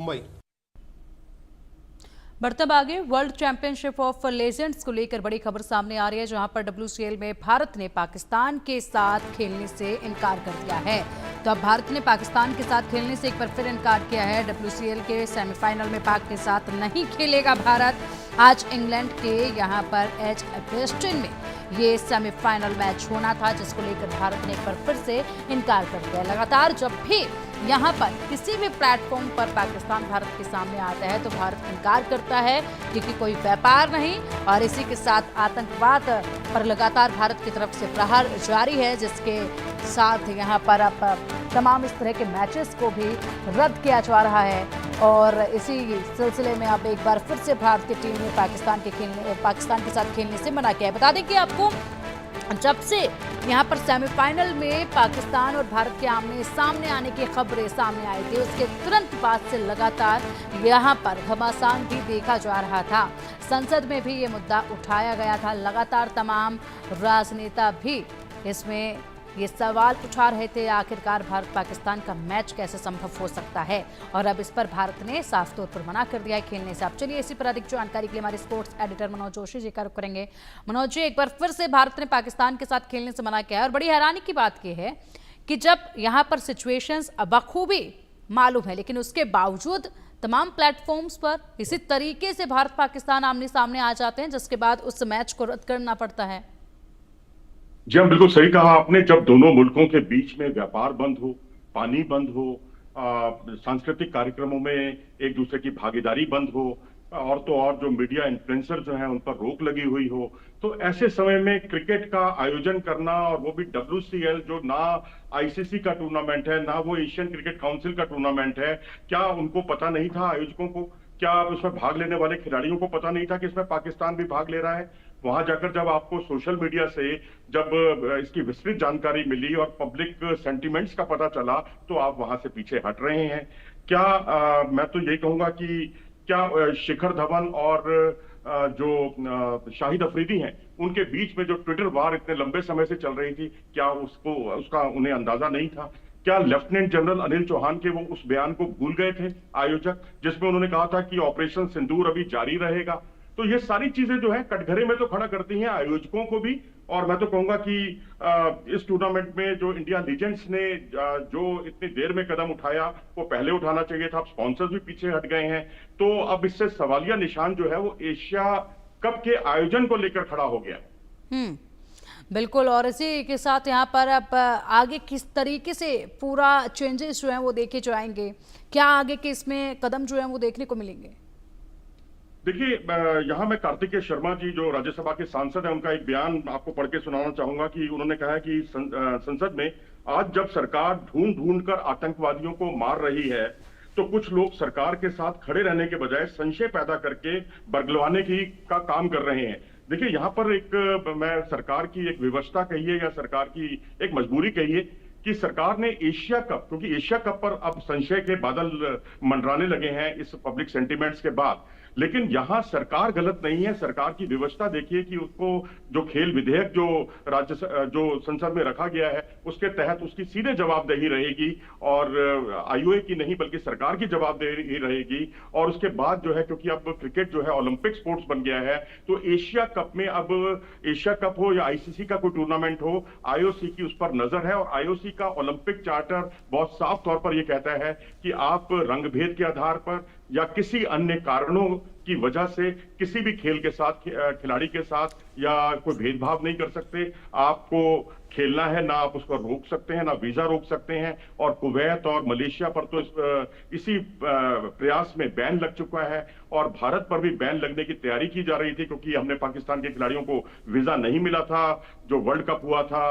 मुंबई। बढ़ते आगे world championship of legends को लेकर बड़ी खबर सामने आ रही है, जहां पर WCL में भारत ने पाकिस्तान के साथ खेलने से इनकार कर दिया है। तो अब भारत ने पाकिस्तान के साथ खेलने से एक बार फिर इनकार किया है। WCL के सेमीफाइनल में पाक के साथ नहीं खेलेगा भारत। आज इंग्लैंड के यहां पर एजबेस्टन में ये सेमीफाइनल मैच होना था, जिसको लेकर भारत ने एक बार फिर से इनकार कर दिया। लगातार जब भी यहाँ पर किसी भी प्लेटफॉर्म पर पाकिस्तान भारत के सामने आता है तो भारत इनकार करता है, क्योंकि कोई व्यापार नहीं। और इसी के साथ आतंकवाद पर लगातार भारत की तरफ से प्रहार जारी है, जिसके साथ यहाँ पर अब तमाम इस तरह के मैचेस को भी रद्द किया जा रहा है। और इसी सिलसिले में अब एक बार फिर से भारतीय टीम ने पाकिस्तान के साथ खेलने से मना किया है। बता दें कि आपको जब से यहाँ पर सेमीफाइनल में पाकिस्तान और भारत के आमने सामने आने की खबरें सामने आई थी, उसके तुरंत बाद से लगातार यहाँ पर घमासान भी देखा जा रहा था। संसद में भी ये मुद्दा उठाया गया था। लगातार तमाम राजनेता भी इसमें ये सवाल उठा रहे थे, आखिरकार भारत पाकिस्तान का मैच कैसे संभव हो सकता है। और अब इस पर भारत ने साफ तौर पर मना कर दिया है खेलने से। अब चलिए इसी पर अधिक जानकारी के लिए हमारे स्पोर्ट्स एडिटर मनोज जोशी जी का रुख करेंगे। मनोज जी, एक बार फिर से भारत ने पाकिस्तान के साथ खेलने से मना किया है, और बड़ी हैरानी की बात यह है कि जब यहाँ पर सिचुएशंस बखूबी मालूम है, लेकिन उसके बावजूद तमाम प्लेटफॉर्म्स पर इसी तरीके से भारत पाकिस्तान आमने सामने आ जाते हैं, जिसके बाद उस मैच को रद्द करना पड़ता है। जी हाँ, बिल्कुल सही कहा आपने। जब दोनों मुल्कों के बीच में व्यापार बंद हो, पानी बंद हो, सांस्कृतिक कार्यक्रमों में एक दूसरे की भागीदारी बंद हो, और तो और जो मीडिया इन्फ्लुएंसर जो हैं उन पर रोक लगी हुई हो, तो ऐसे समय में क्रिकेट का आयोजन करना, और वो भी WCL जो ना ICC का टूर्नामेंट है ना वो एशियन क्रिकेट काउंसिल का टूर्नामेंट है, क्या उनको पता नहीं था? आयोजकों को क्या उसमें भाग लेने वाले खिलाड़ियों को पता नहीं था कि इसमें पाकिस्तान भी भाग ले रहा है? वहां जाकर जब आपको सोशल मीडिया से जब इसकी विस्तृत जानकारी मिली और पब्लिक सेंटिमेंट्स का पता चला, तो आप वहां से पीछे हट रहे हैं क्या? मैं तो यही कहूंगा कि क्या शिखर धवन और जो शाहिद अफरीदी हैं, उनके बीच में जो ट्विटर वार इतने लंबे समय से चल रही थी, क्या उसका उन्हें अंदाजा नहीं था? क्या लेफ्टिनेंट जनरल अनिल चौहान के वो उस बयान को भूल गए थे आयोजक, जिसमें उन्होंने कहा था कि ऑपरेशन सिंदूर अभी जारी रहेगा? तो ये सारी चीजें जो है कटघरे में तो खड़ा करती हैं आयोजकों को भी। और मैं तो कहूंगा कि इस टूर्नामेंट में जो इंडिया लीजेंड्स ने जो इतनी देर में कदम उठाया, वो पहले उठाना चाहिए था। अब स्पॉन्सर्स भी पीछे हट गए हैं, तो अब इससे सवालिया निशान जो है वो एशिया कप के आयोजन को लेकर खड़ा हो गया। बिल्कुल। और इसी के साथ यहाँ पर अब आगे किस तरीके से पूरा चेंजेस जो हैं वो देखे जाएंगे, क्या आगे के इसमें कदम जो हैं वो देखने को मिलेंगे? देखिए, यहाँ मैं कार्तिकेय शर्मा जी जो राज्यसभा के सांसद हैं, उनका एक बयान आपको पढ़ के सुनाना चाहूंगा कि उन्होंने कहा है कि संसद में आज जब सरकार ढूंढ ढूंढ कर आतंकवादियों को मार रही है, तो कुछ लोग सरकार के साथ खड़े रहने के बजाय संशय पैदा करके बरगलवाने का काम कर रहे हैं। देखिए, यहाँ पर मैं सरकार की एक विवशता कहिए या सरकार की एक मजबूरी कहिए कि सरकार ने एशिया कप, क्योंकि एशिया कप पर अब संशय के बादल मंडराने लगे हैं इस पब्लिक सेंटिमेंट्स के बाद, लेकिन यहां सरकार गलत नहीं है। सरकार की व्यवस्था देखिए कि उसको जो खेल विधेयक जो संसद में रखा गया है, उसके तहत उसकी सीधे जवाबदेही रहेगी, और IOA की नहीं बल्कि सरकार की जवाबदेही रहेगी। और उसके बाद जो है, क्योंकि अब क्रिकेट जो है ओलंपिक स्पोर्ट्स बन गया है, तो एशिया कप में अब एशिया कप हो या ICC का कोई टूर्नामेंट हो, IOC की उस पर नजर है। और IOC का ओलंपिक चार्टर बहुत साफ तौर पर यह कहता है कि आप रंगभेद के आधार पर या किसी अन्य कारणों की वजह से किसी भी खेल के साथ, खिलाड़ी के साथ या कोई भेदभाव नहीं कर सकते। आपको खेलना है, ना आप उसको रोक सकते हैं, ना वीजा रोक सकते हैं। और कुवैत और मलेशिया पर तो इसी प्रयास में बैन लग चुका है, और भारत पर भी बैन लगने की तैयारी की जा रही थी, क्योंकि हमने पाकिस्तान के खिलाड़ियों को वीजा नहीं मिला था जो वर्ल्ड कप हुआ था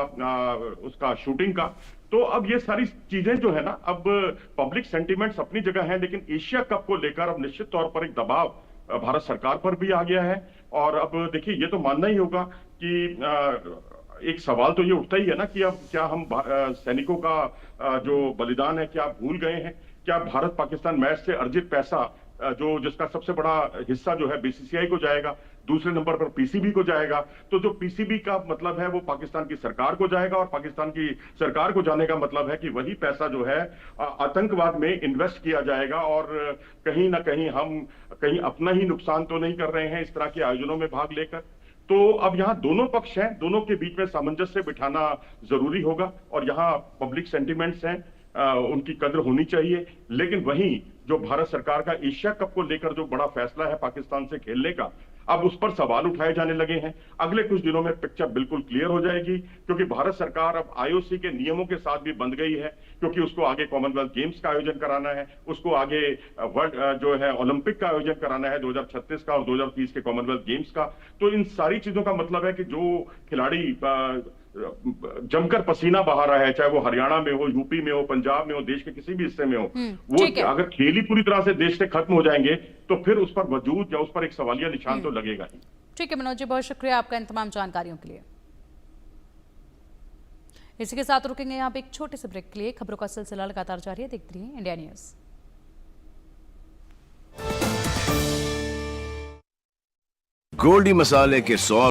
उसका शूटिंग का। तो अब ये सारी चीजें जो है ना, अब पब्लिक सेंटिमेंट्स अपनी जगह है, लेकिन एशिया कप को लेकर अब निश्चित तौर पर एक दबाव भारत सरकार पर भी आ गया है। और अब देखिए, ये तो मानना ही होगा कि एक सवाल तो ये उठता ही है ना कि अब क्या हम सैनिकों का जो बलिदान है, क्या भूल गए हैं? क्या भारत पाकिस्तान मैच से अर्जित पैसा जो जिसका सबसे बड़ा हिस्सा जो है बीसीसीआई को जाएगा, दूसरे नंबर पर पीसीबी को जाएगा। तो जो पीसीबी का मतलब है वो पाकिस्तान की सरकार को जाएगा, और पाकिस्तान की सरकार को जाने का मतलब है कि वही पैसा जो है आतंकवाद में इन्वेस्ट किया जाएगा। और कहीं ना कहीं हम कहीं अपना ही नुकसान तो नहीं कर रहे हैं इस तरह के आयोजनों में भाग लेकर। तो अब यहाँ दोनों पक्ष हैं, दोनों के बीच में सामंजस्य बिठाना जरूरी होगा, और यहाँ पब्लिक सेंटिमेंट्स हैं, उनकी कद्र होनी चाहिए। लेकिन वहीं जो भारत सरकार का एशिया कप को लेकर जो बड़ा फैसला है पाकिस्तान से खेलने का, अब उस पर सवाल उठाए जाने लगे हैं। अगले कुछ दिनों में पिक्चर बिल्कुल क्लियर हो जाएगी, क्योंकि भारत सरकार अब आईओसी के नियमों के साथ भी बंध गई है, क्योंकि उसको आगे कॉमनवेल्थ गेम्स का आयोजन कराना है, उसको आगे वर्ल्ड जो है ओलंपिक का आयोजन कराना है 2036 का और 2030 के कॉमनवेल्थ गेम्स का। तो इन सारी चीजों का मतलब है कि जो खिलाड़ी जमकर पसीना बहा रहा है, चाहे वो हरियाणा में हो, यूपी में हो, पंजाब में हो, देश के किसी भी हिस्से में हो, वो अगर खेल ही पूरी तरह से देश से खत्म हो जाएंगे तो फिर उस पर वजूद या उस पर एक सवालिया निशान तो लगेगा ही। ठीक है मनोज जी, बहुत शुक्रिया आपका इन तमाम जानकारियों के लिए। इसी के साथ रुकेंगे यहाँ पे एक छोटे से ब्रेक के लिए। खबरों का सिलसिला लगातार जारी है, देखते रहिए इंडिया न्यूज। गोल्डी मसाले के 100